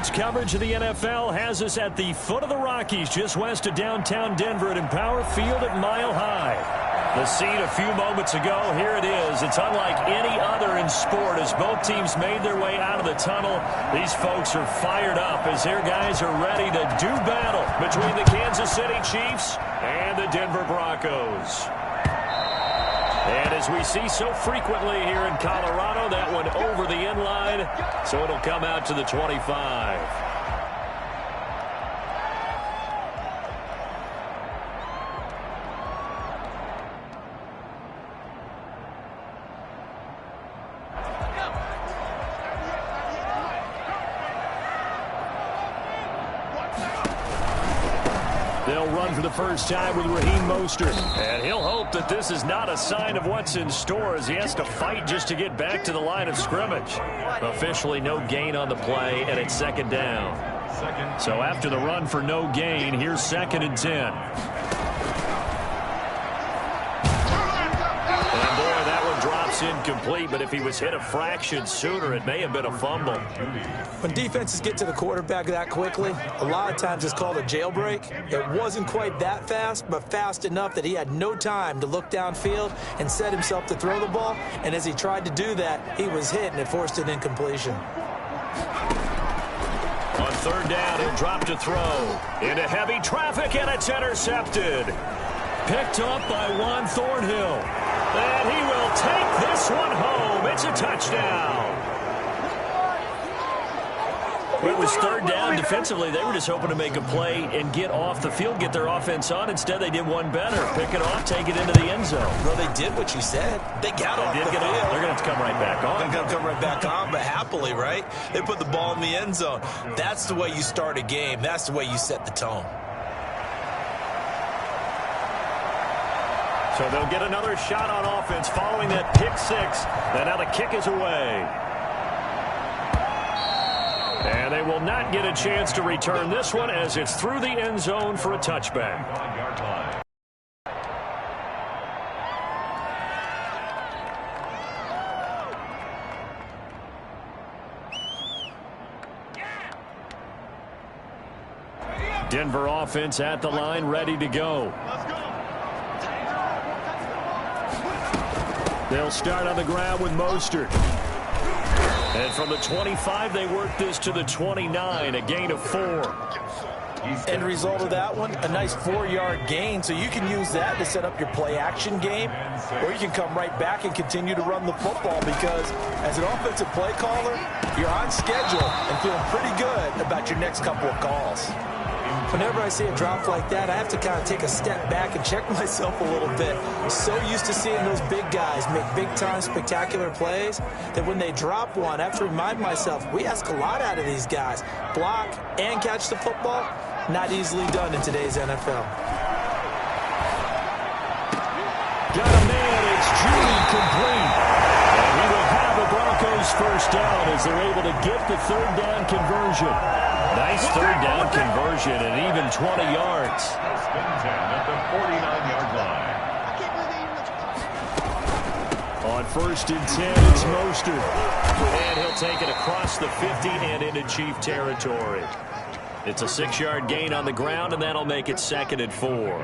Sports coverage of the NFL has us at the foot of the Rockies, just west of downtown Denver at Empower Field at Mile High. The scene a few moments ago, here it is. It's unlike any other in sport as both teams made their way out of the tunnel. These folks are fired up as their guys are ready to do battle between the Kansas City Chiefs and the Denver Broncos. And as we see so frequently here in Colorado, that one over the end line, so it'll come out to the 25. They'll run for the first time with Raheem Mostert. And he'll hope that this is not a sign of what's in store as he has to fight just to get back to the line of scrimmage. Officially no gain on the play, and it's second down. So after the run for no gain, here's 2nd and 10. Incomplete, but if he was hit a fraction sooner, it may have been a fumble. When defenses get to the quarterback that quickly, a lot of times it's called a jailbreak. It wasn't quite that fast, but fast enough that he had no time to look downfield and set himself to throw the ball. And as he tried to do that, he was hit, and it forced an incompletion. On 3rd down, he'll drop to throw. Into heavy traffic, and it's intercepted. Picked up by Juan Thornhill. And he will take this one home. It's a touchdown. Well, it was 3rd down. Defensively, they were just hoping to make a play and get off the field, get their offense on. Instead, they did one better. Pick it off, take it into the end zone. Well, they did what you said. They got off the field. They're going to have to come right back on. They're going to come right back on, but happily, right? They put the ball in the end zone. That's the way you start a game. That's the way you set the tone. So they'll get another shot on offense following that pick 6. And now the kick is away. And they will not get a chance to return this one as it's through the end zone for a touchback. Denver offense at the line, ready to go. They'll start on the ground with Mostert. And from the 25, they work this to the 29, a gain of 4. End result of that one, a nice 4-yard gain, so you can use that to set up your play-action game, or you can come right back and continue to run the football because as an offensive play caller, you're on schedule and feeling pretty good about your next couple of calls. Whenever I see a drop like that, I have to kind of take a step back and check myself a little bit. I'm so used to seeing those big guys make big-time spectacular plays that when they drop one, I have to remind myself, we ask a lot out of these guys. Block and catch the football, not easily done in today's NFL. Got a man, it's Judy complete. And he will have the Broncos first down as they're able to get the 3rd down conversion. Nice 3rd down conversion and even 20 yards. At the 49-yard line. On 1st and 10, it's Mostert. And he'll take it across the 50 and into Chief territory. It's a 6-yard gain on the ground, and that'll make it 2nd and 4.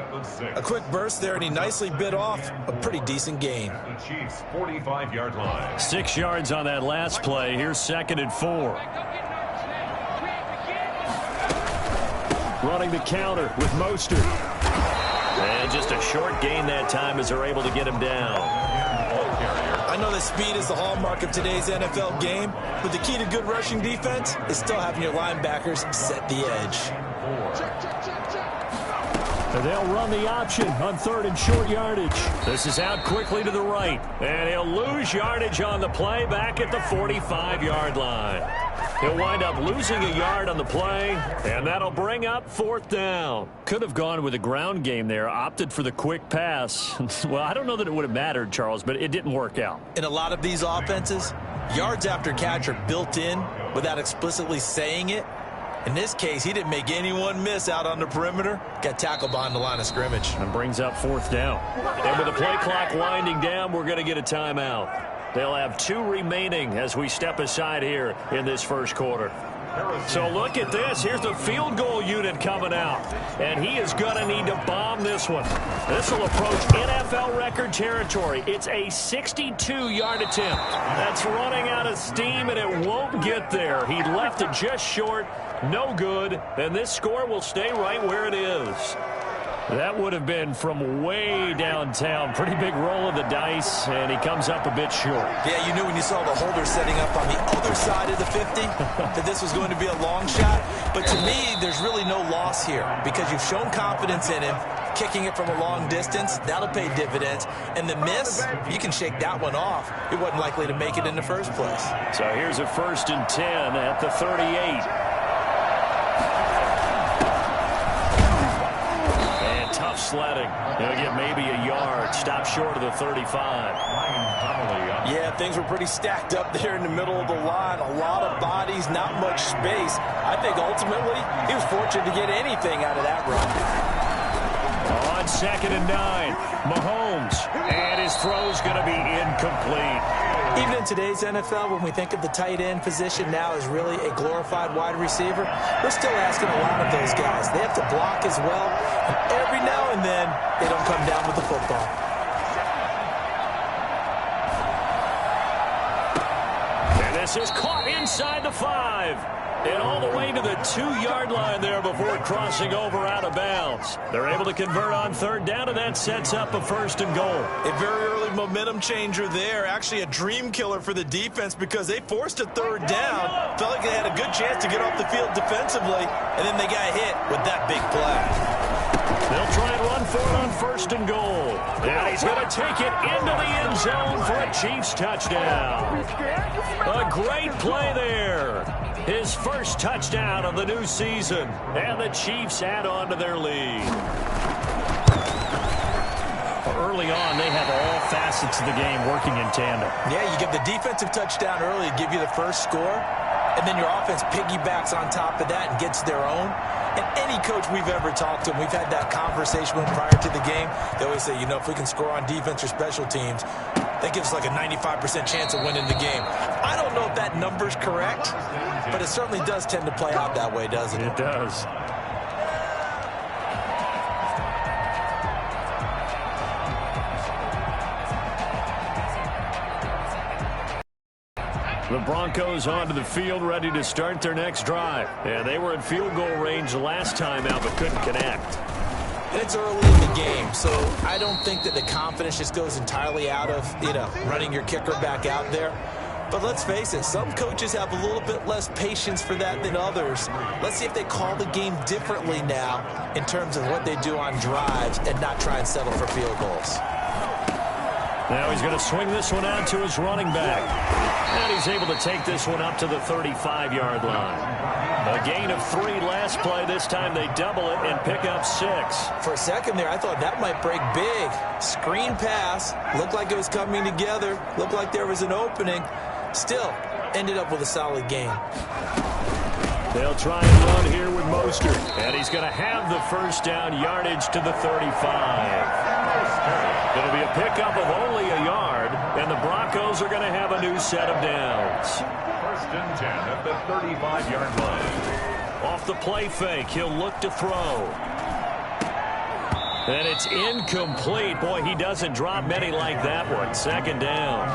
A quick burst there, and he nicely bit off a pretty decent gain. The Chiefs' 45-yard line. 6 yards on that last play. Here's 2nd and 4. Running the counter with Mostert. And just a short gain that time as they're able to get him down. I know that speed is the hallmark of today's NFL game, but the key to good rushing defense is still having your linebackers set the edge. And they'll run the option on 3rd and short yardage. This is out quickly to the right. And he'll lose yardage on the play back at the 45-yard line. He'll wind up losing a yard on the play, and that'll bring up 4th down. Could have gone with a ground game there, opted for the quick pass. Well, I don't know that it would have mattered, Charles, but it didn't work out. In a lot of these offenses, yards after catch are built in without explicitly saying it. In this case, he didn't make anyone miss out on the perimeter. Got tackled behind the line of scrimmage. And brings up 4th down. And with the play clock winding down, we're going to get a timeout. They'll have 2 remaining as we step aside here in this first quarter. So look at this. Here's the field goal unit coming out. And he is going to need to bomb this one. This will approach NFL record territory. It's a 62-yard attempt. That's running out of steam, and it won't get there. He left it just short. No good. And this score will stay right where it is. That would have been from way downtown. Pretty big roll of the dice, and he comes up a bit short. Yeah, you knew when you saw the holder setting up on the other side of the 50 that this was going to be a long shot. But to me, there's really no loss here because you've shown confidence in him. Kicking it from a long distance, that'll pay dividends. And the miss, you can shake that one off. It wasn't likely to make it in the first place. So here's a 1st and 10 at the 38. Tough sledding. He'll get maybe a yard. Stop short of the 35. Yeah, things were pretty stacked up there in the middle of the line. A lot of bodies, not much space. I think ultimately he was fortunate to get anything out of that run. On 2nd and 9, Mahomes. And his throw's going to be incomplete. Even in today's NFL, when we think of the tight end position now as really a glorified wide receiver, we're still asking a lot of those guys. They have to block as well, and every now and then, they don't come down with the football. And this is caught inside the 5. And all the way to the 2-yard line there before crossing over out of bounds. They're able to convert on 3rd down, and that sets up a 1st and goal. A very early momentum changer there. Actually a dream killer for the defense because they forced a 3rd down. Felt like they had a good chance to get off the field defensively, and then they got hit with that big play. They'll try and run for it on 1st and goal. And he's going to take it into the end zone for a Chiefs touchdown. A great play there. His first touchdown of the new season. And the Chiefs add on to their lead. Early on, they have all facets of the game working in tandem. Yeah, you give the defensive touchdown early to give you the first score, and then your offense piggybacks on top of that and gets their own. And any coach we've ever talked to, and we've had that conversation with prior to the game, they always say, you know, if we can score on defense or special teams, that gives us like a 95% chance of winning the game. I don't know if that number's correct, but it certainly does tend to play out that way, doesn't it? It does. The Broncos onto the field, ready to start their next drive. Yeah, they were in field goal range the last time out, but couldn't connect. And it's early in the game, so I don't think that the confidence just goes entirely out of, running your kicker back out there. But let's face it, some coaches have a little bit less patience for that than others. Let's see if they call the game differently now in terms of what they do on drives and not try and settle for field goals. Now he's going to swing this one out to his running back. And he's able to take this one up to the 35-yard line. A gain of 3 last play. This time they double it and pick up 6. For a second there, I thought that might break big. Screen pass. Looked like it was coming together. Looked like there was an opening. Still, ended up with a solid gain. They'll try and run here with Mostert. And he's going to have the first down, yardage to the 35. It'll be a pickup of only a yard, and the Broncos are going to have a new set of downs. 1st and 10 at the 35-yard line. Off the play fake, he'll look to throw. And it's incomplete. Boy, he doesn't drop many like that one. 2nd down.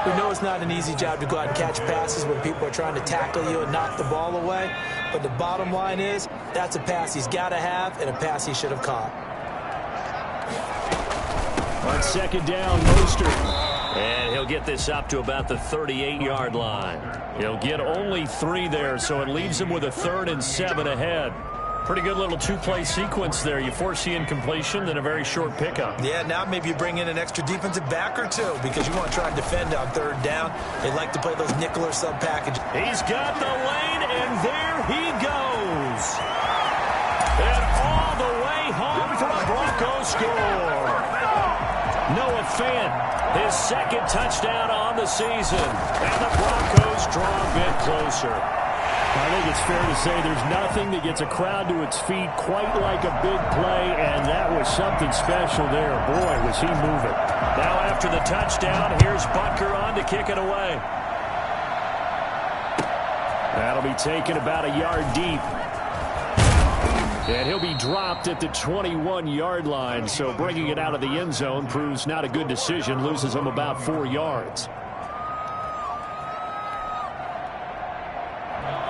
We know it's not an easy job to go out and catch passes when people are trying to tackle you and knock the ball away. But the bottom line is, that's a pass he's got to have and a pass he should have caught. On 2nd down, Mostert. And he'll get this up to about the 38-yard line. He'll get only 3 there, so it leaves him with a 3rd and 7 ahead. Pretty good little 2-play sequence there. You force the incompletion, then a very short pickup. Yeah, now maybe you bring in an extra defensive back or 2 because you want to try and defend on 3rd down. They like to play those nickel or sub packages. He's got the lane, and there he goes. And all the way home for a Broncos score. Noah Fant, his 2nd touchdown on the season. And the Broncos draw a bit closer. I think it's fair to say there's nothing that gets a crowd to its feet quite like a big play, and that was something special there. Boy, was he moving. Now after the touchdown, here's Butker on to kick it away. That'll be taken about a yard deep. And he'll be dropped at the 21-yard line, so bringing it out of the end zone proves not a good decision, loses him about 4 yards.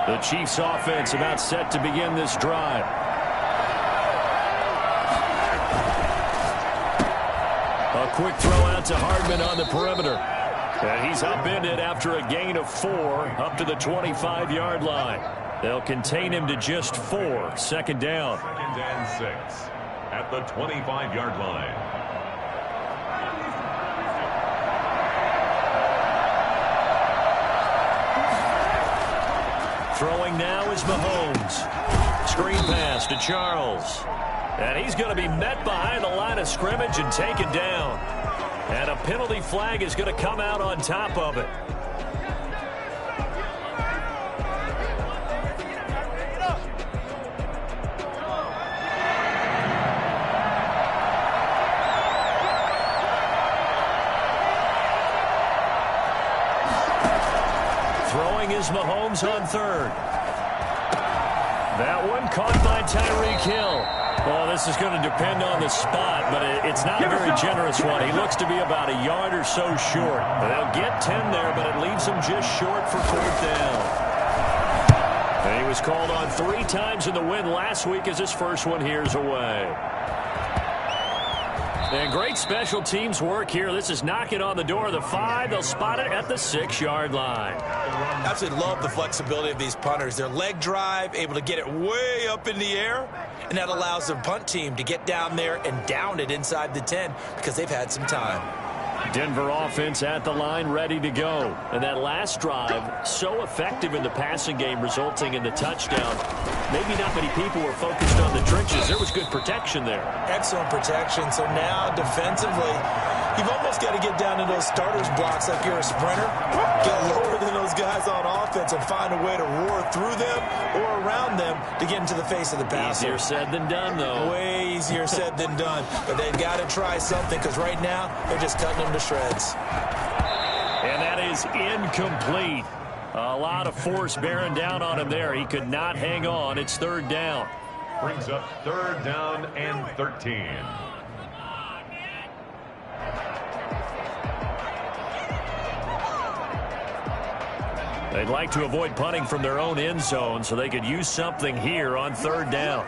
The Chiefs offense about set to begin this drive. A quick throw out to Hardman on the perimeter. And he's upended after a gain of 4 up to the 25-yard line. They'll contain him to just 4. Second down. 2nd and 6 at the 25-yard line. Throwing now is Mahomes. Screen pass to Charles. And he's going to be met behind the line of scrimmage and taken down. And a penalty flag is going to come out on top of it. Throwing is Mahomes on 3rd. That one caught by Tyreek Hill. Well, this is going to depend on the spot, but it's not a very generous one. He looks to be about a yard or so short. They'll get 10 there, but it leaves him just short for 4th down. And he was called on 3 times in the win last week as his first one here's away. And great special teams work here. This is knocking on the door of the 5. They'll spot it at the 6-yard line. Absolutely love the flexibility of these punters. Their leg drive, able to get it way up in the air, and that allows the punt team to get down there and down it inside the 10 because they've had some time. Denver offense at the line, ready to go. And that last drive, so effective in the passing game, resulting in the touchdown. Maybe not many people were focused on the trenches. There was good protection there. Excellent protection. So now, defensively, you've almost got to get down to those starters blocks like you're a sprinter. Get lower than those guys on offense and find a way to roar through them or around them to get into the face of the passer. Easier said than done, though. Way easier said than done. But they've got to try something because right now they're just cutting them to shreds. And that is incomplete. A lot of force bearing down on him there. He could not hang on. It's 3rd down. Brings up 3rd down and 13. They'd like to avoid punting from their own end zone so they could use something here on 3rd down.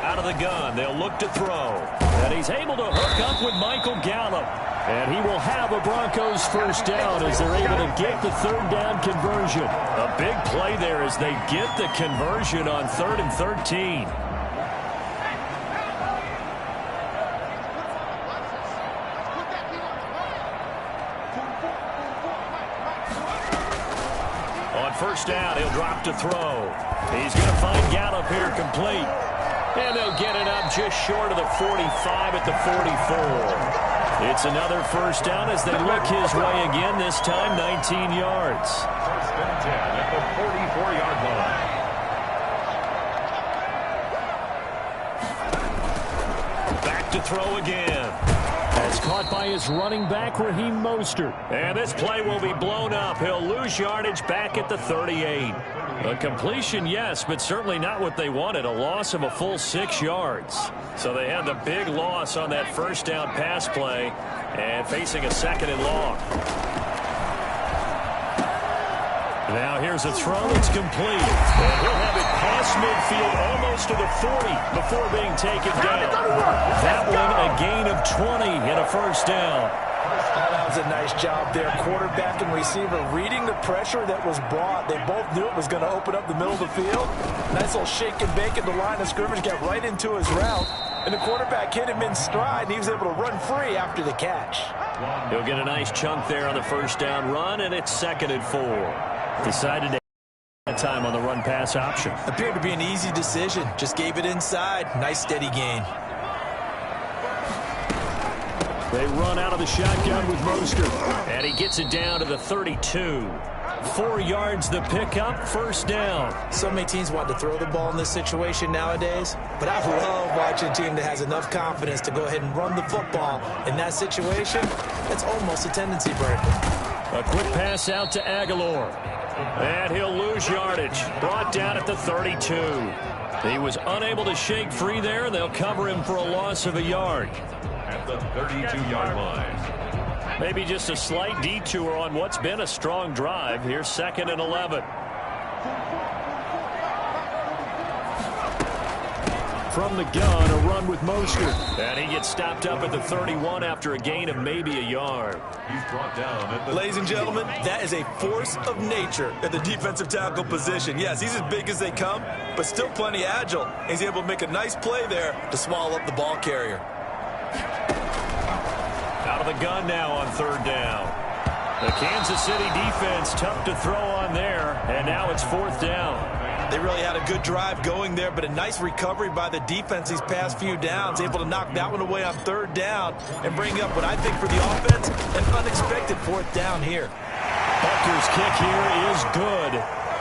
Out of the gun, they'll look to throw. And he's able to hook up with Michael Gallup. And he will have a Broncos first down as they're able to get the 3rd down conversion. A big play there as they get the conversion on 3rd and 13. On 1st down, he'll drop to throw. He's going to find Gallup here complete. And they'll get it up just short of the 45 at the 44. It's another 1st down as they look his way again, this time 19 yards. 1st and 10 at the 44-yard line. Back to throw again. That's caught by his running back, Raheem Mostert. And this play will be blown up. He'll lose yardage back at the 38. A completion, yes, but certainly not what they wanted. A loss of a full 6 yards. So they had the big loss on that 1st down pass play and facing a 2nd and long. Now here's a throw that's complete. And he'll have it past midfield almost to the 40 before being taken down. That one a gain of 20 and a 1st down. That was a nice job there. Quarterback and receiver reading the pressure that was brought. They both knew it was going to open up the middle of the field. Nice little shake and bake at the line of scrimmage. Got right into his route. And the quarterback hit him in stride, and he was able to run free after the catch. He'll get a nice chunk there on the 1st down run, and it's 2nd and 4. Decided to that time on the run-pass option. Appeared to be an easy decision. Just gave it inside. Nice steady gain. They run out of the shotgun with Mostert. And he gets it down to the 32. 4 yards the pickup, 1st down. So many teams want to throw the ball in this situation nowadays, but I love watching a team that has enough confidence to go ahead and run the football. In that situation, it's almost a tendency breaker. A quick pass out to Aguilar. And he'll lose yardage. Brought down at the 32. He was unable to shake free there. They'll cover him for a loss of a yard. At the 32-yard line. Maybe just a slight detour on what's been a strong drive. Here's 2nd and 11. From the gun, a run with motion. And he gets stopped up at the 31 after a gain of maybe a yard. He's brought down at the Ladies and gentlemen, that is a force of nature at the defensive tackle position. Yes, he's as big as they come, but still plenty agile. He's able to make a nice play there to swallow up the ball carrier. Out of the gun now on 3rd down. The Kansas City defense tough to throw on there, and now it's 4th down. They really had a good drive going there, but a nice recovery by the defense these past few downs, able to knock that one away on 3rd down and bring up what I think for the offense, an unexpected 4th down here. Butker's kick here is good,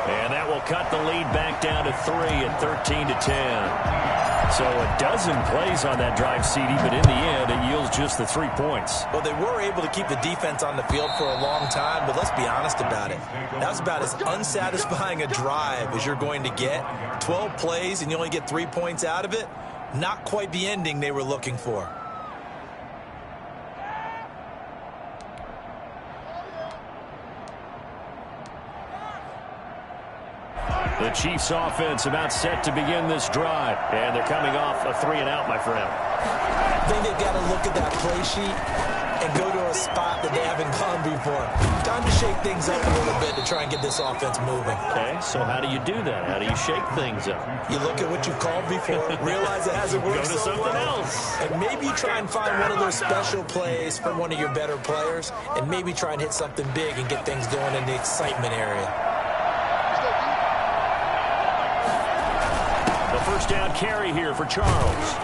and that will cut the lead back down to 3 at 13-10. So a dozen plays on that drive, CD, but in the end, it yields just the 3 points. Well, they were able to keep the defense on the field for a long time, but let's be honest about it. That was about as unsatisfying a drive as you're going to get. 12 plays, and you only get 3 points out of it. Not quite the ending they were looking for. The Chiefs offense about set to begin this drive. And they're coming off a 3-and-out, my friend. I think they've got to look at that play sheet and go to a spot that they haven't gone before. Time to shake things up a little bit to try and get this offense moving. Okay, so how do you do that? How do you shake things up? You look at what you called before, realize it hasn't worked Go to so something well, else. and maybe you try and find one of those special plays from one of your better players, and maybe try and hit something big and get things going in the excitement area. First down carry here for Charles.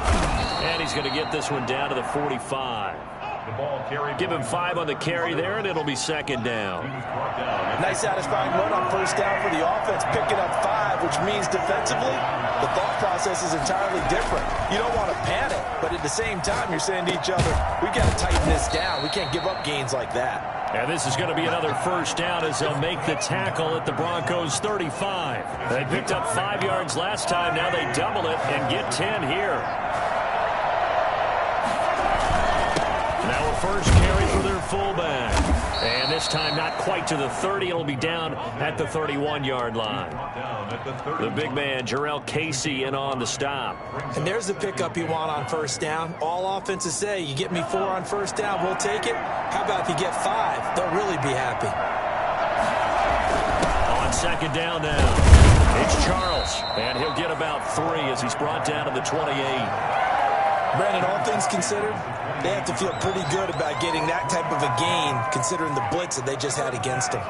And he's going to get this one down to the 45. The ball carried. Give him 5 on the carry there, and it'll be 2nd down. Nice satisfying run on 1st down for the offense, picking up 5, which means defensively, the thought process is entirely different. You don't want to panic, but at the same time, you're saying to each other, we've got to tighten this down. We can't give up gains like that. And this is going to be another 1st down as they'll make the tackle at the Broncos 35. They picked up 5 yards last time. Now they double it and get 10 here. Now a first carry for their fullback. And this time not quite to the 30. It'll be down at the 31-yard line. The big man, Jarrell Casey, in on the stop. And there's the pickup you want on 1st down. All offenses say, you get me 4 on 1st down, we'll take it. How about if you get 5? They'll really be happy. On 2nd down now, it's Charles. And he'll get about 3 as he's brought down to the 28. Brandon, all things considered, they have to feel pretty good about getting that type of a gain, considering the blitz that they just had against them.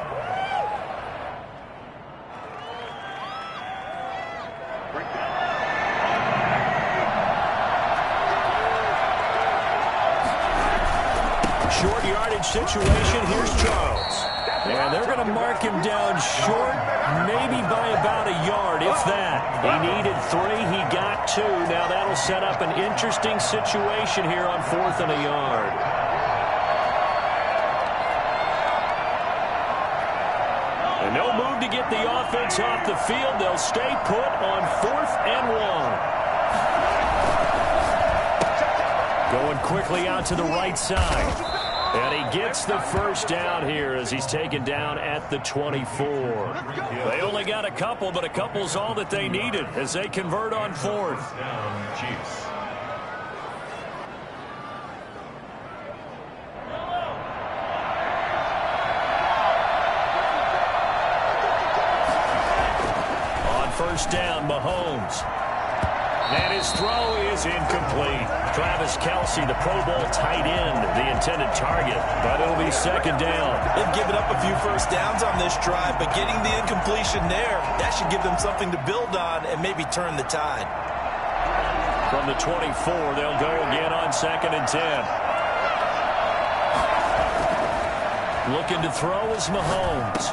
Short yardage situation. Here's Charles. And they're going to mark him down short, maybe by about a yard, if that. He needed 3. He got 2. Now that'll set up an interesting situation here on 4th and a yard. And no move to get the offense off the field. They'll stay put on 4th and 1. Going quickly out to the right side. And he gets the 1st down here as he's taken down at the 24. They only got a couple, but a couple's all that they needed as they convert on 4th. Chiefs. On 1st down, Mahomes. And his throw is incomplete. Travis Kelce, the Pro Bowl tight end, the intended target. But it'll be 2nd down. They've given up a few 1st downs on this drive, but getting the incompletion there, that should give them something to build on and maybe turn the tide. From the 24, they'll go again on 2nd and 10. Looking to throw is Mahomes.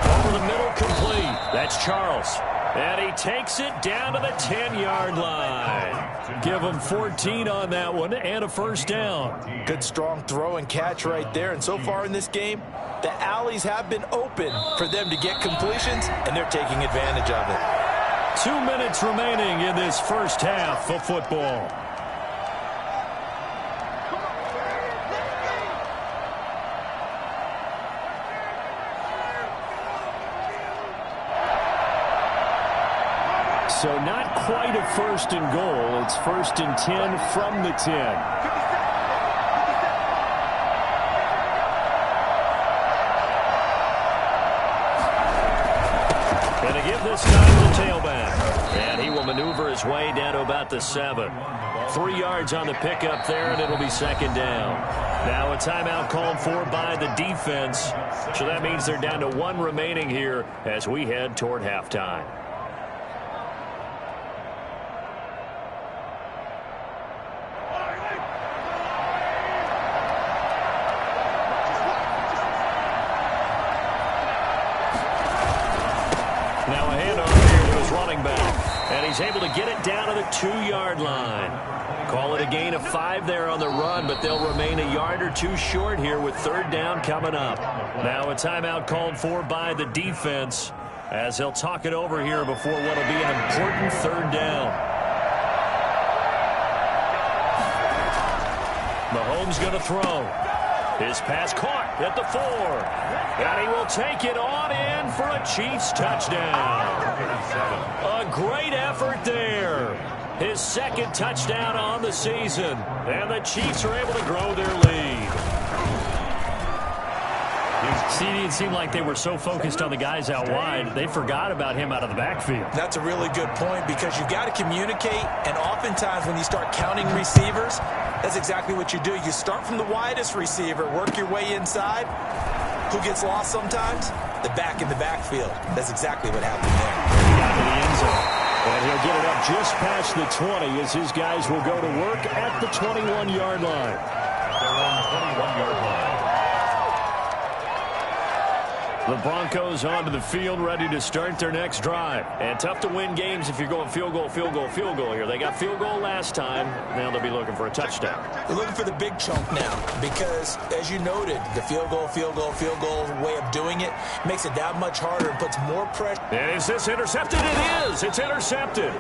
Over the middle, complete. That's Charles. And he takes it down to the 10-yard line. Give him 14 on that one and a first down. Good strong throw and catch right there. And so far in this game, the alleys have been open for them to get completions, and they're taking advantage of it. 2 minutes remaining in this first half of football. So not quite a first and goal. It's first and 10 from the 10. Going to give this time to tailback. And he will maneuver his way down to about the 7. 3 yards on the pickup there, and it'll be second down. Now a timeout called for by the defense. So that means they're down to 1 remaining here as we head toward halftime. Now a handoff here to his running back. And he's able to get it down to the 2-yard line. Call it a gain of 5 there on the run, but they'll remain a yard or 2 short here with third down coming up. Now a timeout called for by the defense as they'll talk it over here before what will be an important third down. Mahomes going to throw. His pass caught at the 4. And he will take it on in for a Chiefs touchdown. A great effort there. His second touchdown on the season. And the Chiefs are able to grow their lead. CD, it seemed like they were so focused on the guys out wide, they forgot about him out of the backfield. That's a really good point because you've got to communicate, and oftentimes when you start counting receivers, that's exactly what you do. You start from the widest receiver, work your way inside. Who gets lost sometimes? The back in the backfield. That's exactly what happened there. He got to the end zone. And he'll get it up just past the 20 as his guys will go to work at the 21-yard line. They're on 21-yard line. The Broncos onto the field, ready to start their next drive. And tough to win games if you're going field goal, field goal, field goal here. They got field goal last time. Now they'll be looking for a touchdown. They're looking for the big chunk now because, as you noted, the field goal way of doing it makes it that much harder and puts more pressure. And is this intercepted? It is. It's intercepted.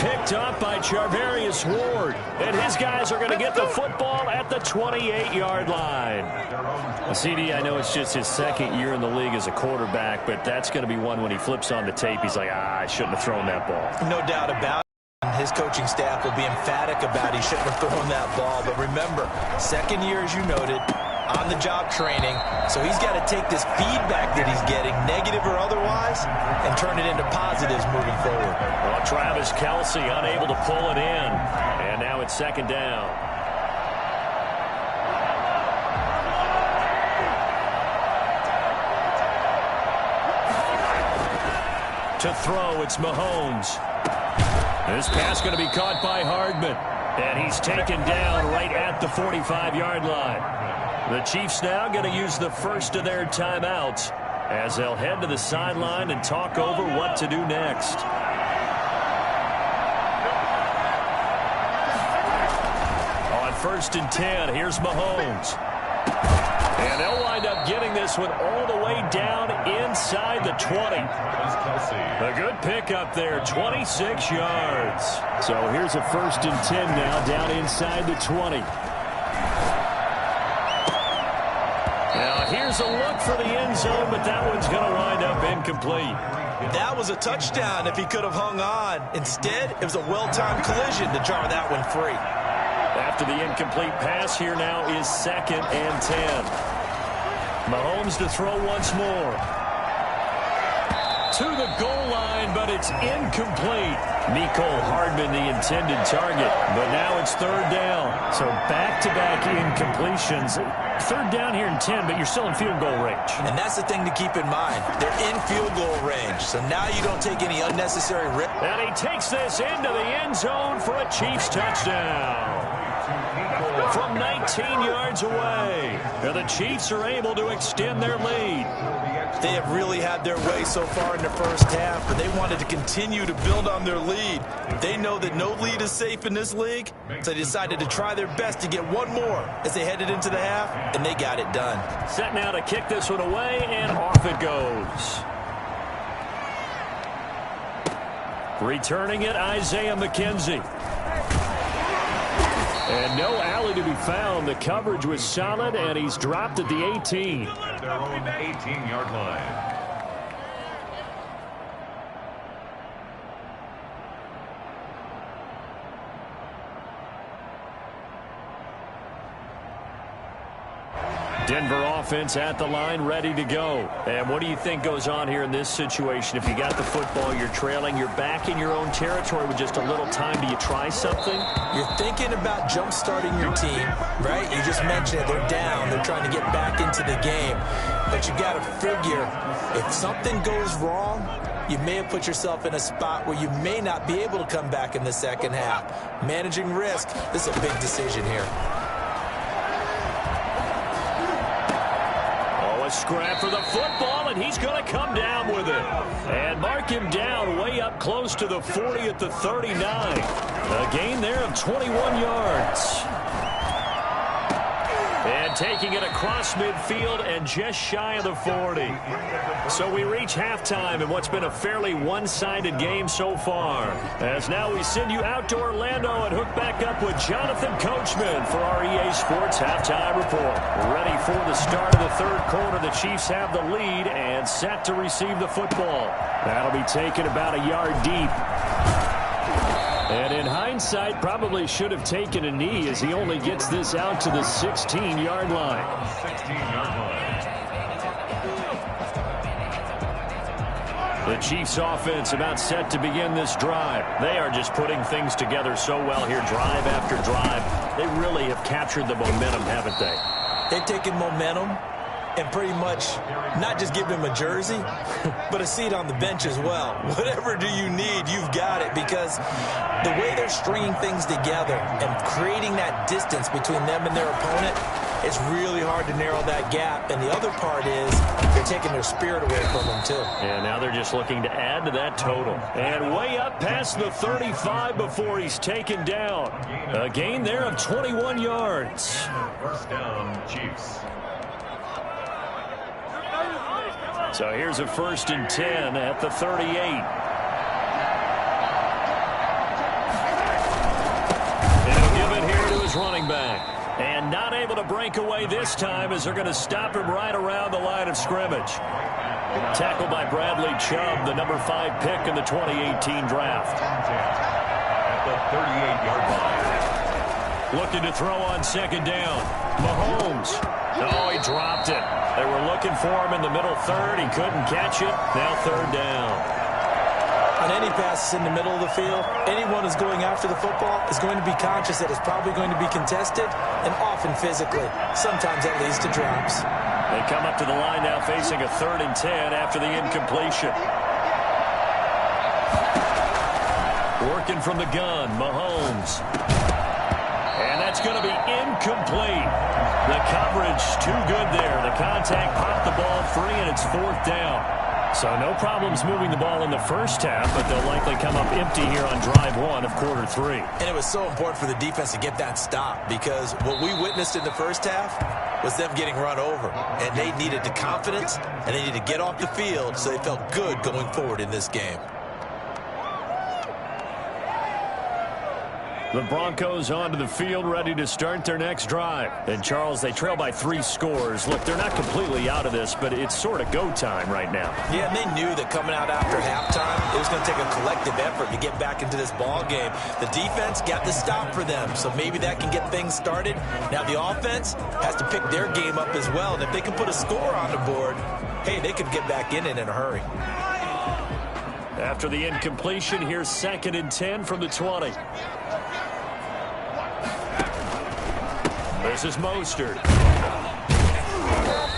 Picked up by Charvarius Ward. And his guys are going to get the football at the 28-yard line. Well, CD, I know it's just his second year in the league as a quarterback, but that's going to be one when he flips on the tape. He's like, I shouldn't have thrown that ball. No doubt about it. His coaching staff will be emphatic about he shouldn't have thrown that ball. But remember, second year, as you noted, on-the-job training. So he's got to take this feedback that he's getting, negative or otherwise, and turn it into positives moving forward. Well, Travis Kelce unable to pull it in. And now it's second down. To throw, it's Mahomes. This pass going to be caught by Hardman. And he's taken down right at the 45-yard line. The Chiefs now going to use the first of their timeouts as they'll head to the sideline and talk over what to do next. On first and 10, here's Mahomes. And they'll wind up getting this one all the way down inside the 20. A good pickup there, 26 yards. So here's a first and 10 now down inside the 20. Now here's a look for the end zone, but that one's going to wind up incomplete. That was a touchdown if he could have hung on. Instead, it was a well-timed collision to jar that one free. After the incomplete pass, here now is second and 10. Mahomes to throw once more. To the goal line, but it's incomplete. Mecole Hardman, the intended target, but now it's third down. So back-to-back incompletions. Third down here in 10, but you're still in field goal range. And that's the thing to keep in mind. They're in field goal range, so now you don't take any unnecessary risk. And he takes this into the end zone for a Chiefs touchdown. From 19 yards away, and the Chiefs are able to extend their lead. They have really had their way so far in the first half, but they wanted to continue to build on their lead. They know that no lead is safe in this league, so they decided to try their best to get one more as they headed into the half, and they got it done. Set now to kick this one away, and off it goes. Returning it, Isaiah McKenzie. And no alley to be found. The coverage was solid, and he's dropped at the 18. At their own 18-yard line. Denver offense at the line, ready to go. And what do you think goes on here in this situation? If you got the football, you're trailing, you're back in your own territory with just a little time. Do you try something? You're thinking about jump-starting your team, right? You just mentioned it. They're down. They're trying to get back into the game. But you got to figure, if something goes wrong, you may have put yourself in a spot where you may not be able to come back in the second half. Managing risk, this is a big decision here. A scrap for the football, and he's going to come down with it. And mark him down way up close to the 40 at the 39. A gain there of 21 yards. And taking it across midfield and just shy of the 40. So we reach halftime in what's been a fairly one-sided game so far. As now we send you out to Orlando and hook back up with Jonathan Coachman for our EA Sports Halftime Report. Ready for the start of the third quarter. The Chiefs have the lead and set to receive the football. That'll be taken about a yard deep. And in hindsight, probably should have taken a knee as he only gets this out to the 16-yard line. 16-yard line. The Chiefs offense about set to begin this drive. They are just putting things together so well here, drive after drive. They really have captured the momentum, haven't they? They've taken momentum and pretty much not just give him a jersey, but a seat on the bench as well. Whatever do you need, you've got it, because the way they're stringing things together and creating that distance between them and their opponent, it's really hard to narrow that gap. And the other part is they're taking their spirit away from them, too. And now they're just looking to add to that total. And way up past the 35 before he's taken down. A gain there of 21 yards. First down, Chiefs. So here's a 1st and 10 at the 38. And he'll give it here to his running back. And not able to break away this time as they're going to stop him right around the line of scrimmage. Tackled by Bradley Chubb, the number 5 pick in the 2018 draft. At the 38-yard line. Looking to throw on second down. Mahomes. Oh, he dropped it. They were looking for him in the middle third. He couldn't catch it. Now third down. On any passes in the middle of the field, anyone who's going after the football is going to be conscious that it's probably going to be contested, and often physically. Sometimes that leads to drops. They come up to the line now facing a 3rd and 10 after the incompletion. Working from the gun, Mahomes. And that's going to be incomplete. The coverage too good there. The contact popped the ball free, and it's 4th down. So no problems moving the ball in the first half, but they'll likely come up empty here on drive 1 of quarter 3. And it was so important for the defense to get that stop, because what we witnessed in the first half was them getting run over. And they needed the confidence, and they needed to get off the field so they felt good going forward in this game. The Broncos onto the field, ready to start their next drive. And, Charles, they trail by 3 scores. Look, they're not completely out of this, but it's sort of go time right now. Yeah, and they knew that coming out after halftime, it was going to take a collective effort to get back into this ball game. The defense got the stop for them, so maybe that can get things started. Now the offense has to pick their game up as well, and if they can put a score on the board, hey, they could get back in it in a hurry. After the incompletion, here's 2nd and 10 from the 20. This is Mostert.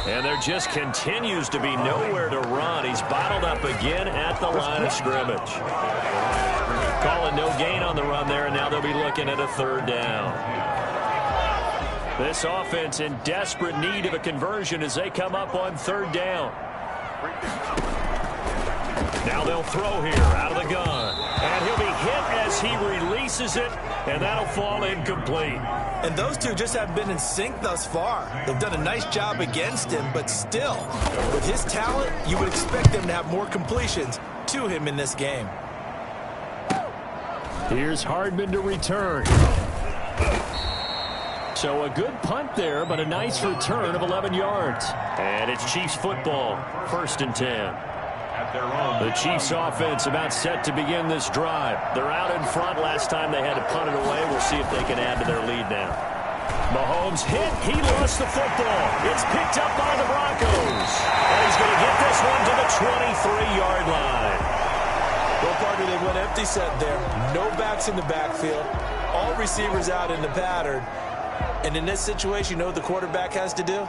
And there just continues to be nowhere to run. He's bottled up again at the line of scrimmage. Calling no gain on the run there, and now they'll be looking at a 3rd down. This offense in desperate need of a conversion as they come up on 3rd down. Now they'll throw here out of the gun. And he'll be hit as he releases it, and that'll fall incomplete. And those two just haven't been in sync thus far. They've done a nice job against him, but still, with his talent, you would expect them to have more completions to him in this game. Here's Hardman to return. So a good punt there, but a nice return of 11 yards. And it's Chiefs football, 1st and 10. The Chiefs offense about set to begin this drive. They're out in front. Last time they had to punt it away. We'll see if they can add to their lead now. Mahomes hit. He lost the football. It's picked up by the Broncos. And he's going to get this one to the 23-yard line. Well, partner, they went empty set there. No backs in the backfield. All receivers out in the pattern. And in this situation, you know what the quarterback has to do?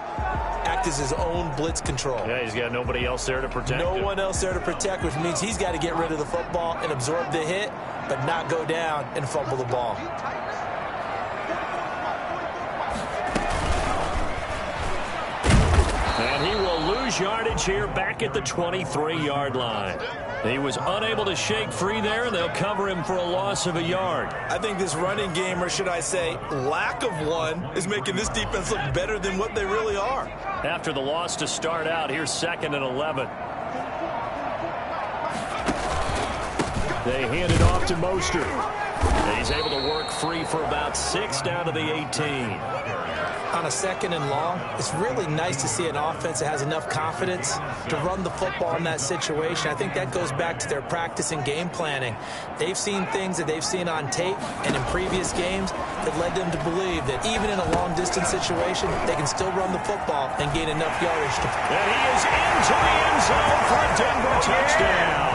Act as his own blitz control. Yeah, he's got nobody else there to protect him. No one else there to protect, which means he's got to get rid of the football and absorb the hit, but not go down and fumble the ball. And he will lose yardage here back at the 23-yard line. He was unable to shake free there, and they'll cover him for a loss of a yard. I think this running game, or should I say lack of one, is making this defense look better than what they really are. After the loss to start out, here's 2nd and 11. They hand it off to Mostert. He's able to work free for about 6 down to the 18. On a 2nd and long, it's really nice to see an offense that has enough confidence to run the football in that situation. I think that goes back to their practice and game planning. They've seen things that they've seen on tape and in previous games that led them to believe that even in a long-distance situation, they can still run the football and gain enough yardage to... And he is into the end zone for a Denver touchdown.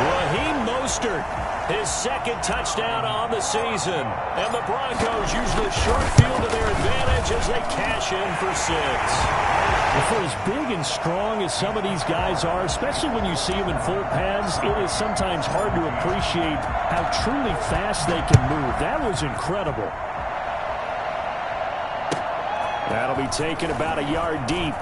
Raheem Mostert, his 2nd touchdown on the season. And the Broncos use the short field to their advantage as they cash in for 6. And for as big and strong as some of these guys are, especially when you see them in full pads, it is sometimes hard to appreciate how truly fast they can move. That was incredible. That'll be taken about a yard deep.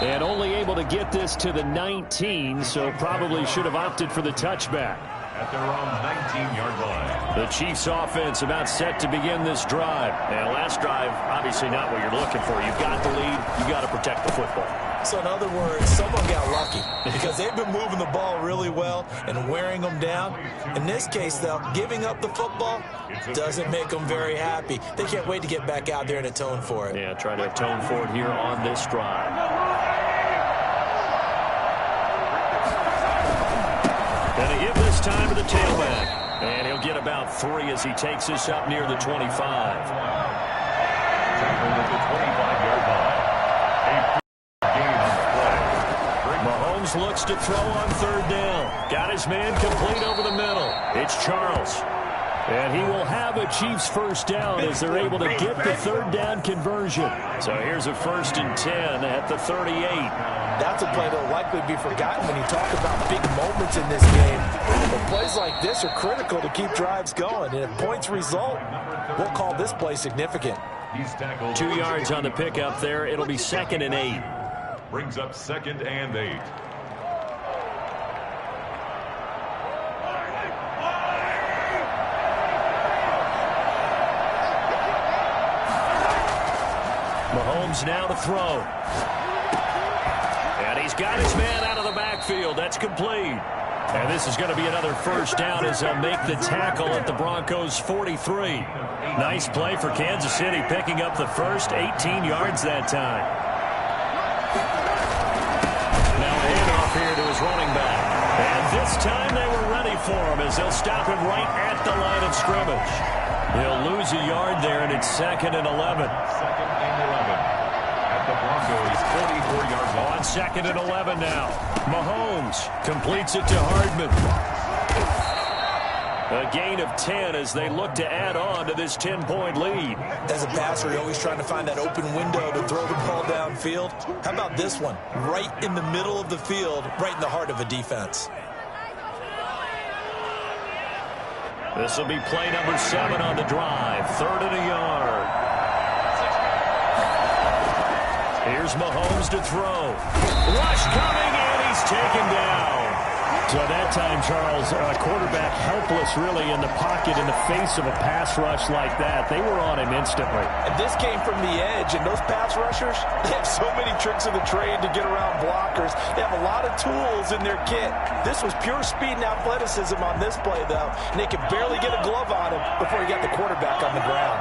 And only able to get this to the 19, so probably should have opted for the touchback. At their own 19-yard line. The Chiefs offense about set to begin this drive. And last drive, obviously not what you're looking for. You've got the lead. You've got to protect the football. So in other words, someone got lucky because they've been moving the ball really well and wearing them down. In this case, though, giving up the football doesn't make them very happy. They can't wait to get back out there and atone for it. Yeah, try to atone for it here on this drive. And a give this time to the tailback. And he'll get about 3 as he takes this up near the 25. Tackled at the 25-yard line. A gain on the play. Mahomes looks to throw on 3rd down. Got his man complete over the middle. It's Charles. And he will have a Chiefs 1st down as they're able to get the 3rd down conversion. So here's a 1st and 10 at the 38. That's a play that will likely be forgotten when you talk about big moments in this game. But plays like this are critical to keep drives going. And if points result, we'll call this play significant. 2 yards on the pickup there. It'll be 2nd and 8. Brings up 2nd and 8. Mahomes now to throw. And he's got his man out of the backfield. That's complete. And this is going to be another 1st down as they'll make the tackle at the Broncos 43. Nice play for Kansas City, picking up the first 18 yards that time. Now a handoff here to his running back. And this time they were ready for him as they'll stop him right at the line of scrimmage. He'll lose a yard there, and it's 2nd and 11. 2nd and 11. At the Broncos 44-yard line. On 2nd and 11 now. Mahomes completes it to Hardman. A gain of 10 as they look to add on to this 10-point lead. As a passer, you're always trying to find that open window to throw the ball downfield. How about this one? Right in the middle of the field, right in the heart of a defense. This will be play number 7 on the drive. 3rd and a yard. Here's Mahomes to throw. Rush coming, and he's taken down. So at that time, Charles, a quarterback helpless really in the pocket in the face of a pass rush like that. They were on him instantly. And this came from the edge, and those pass rushers, they have so many tricks of the trade to get around blockers. They have a lot of tools in their kit. This was pure speed and athleticism on this play, though, and they could barely get a glove on him before he got the quarterback on the ground.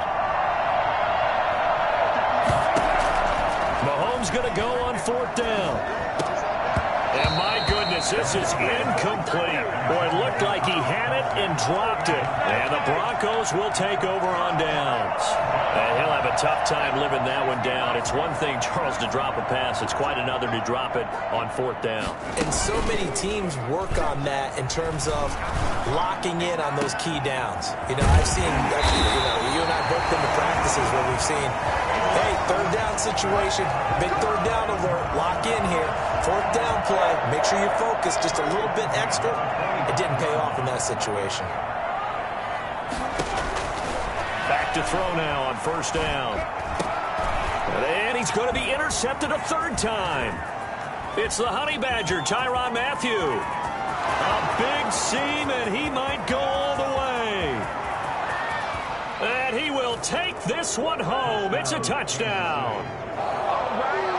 Mahomes going to go on 4th down. And my goodness, this is incomplete. Boy, it looked like he had it and dropped it. And the Broncos will take over on downs. And he'll have a tough time living that one down. It's one thing, Charles, to drop a pass. It's quite another to drop it on 4th down. And so many teams work on that in terms of locking in on those key downs. You know, I've seen, you and I both been to practices where we've seen, hey, 3rd down situation, big 3rd down alert, lock in here, 4th down play, make sure you're focused just a little bit extra. It didn't pay off in that situation. Back to throw now on 1st down. And he's going to be intercepted a 3rd time. It's the Honey Badger, Tyrann Mathieu. A big seam, and he might go all the way. And he will take this one home. It's a touchdown.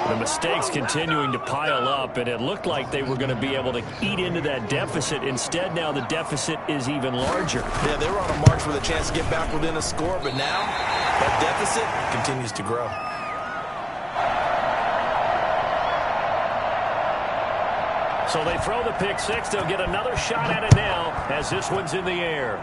The mistakes continuing to pile up, and it looked like they were going to be able to eat into that deficit. Instead, now the deficit is even larger. Yeah, they were on a march with a chance to get back within a score, but now that deficit continues to grow. So they throw the pick 6. They'll get another shot at it now as this one's in the air.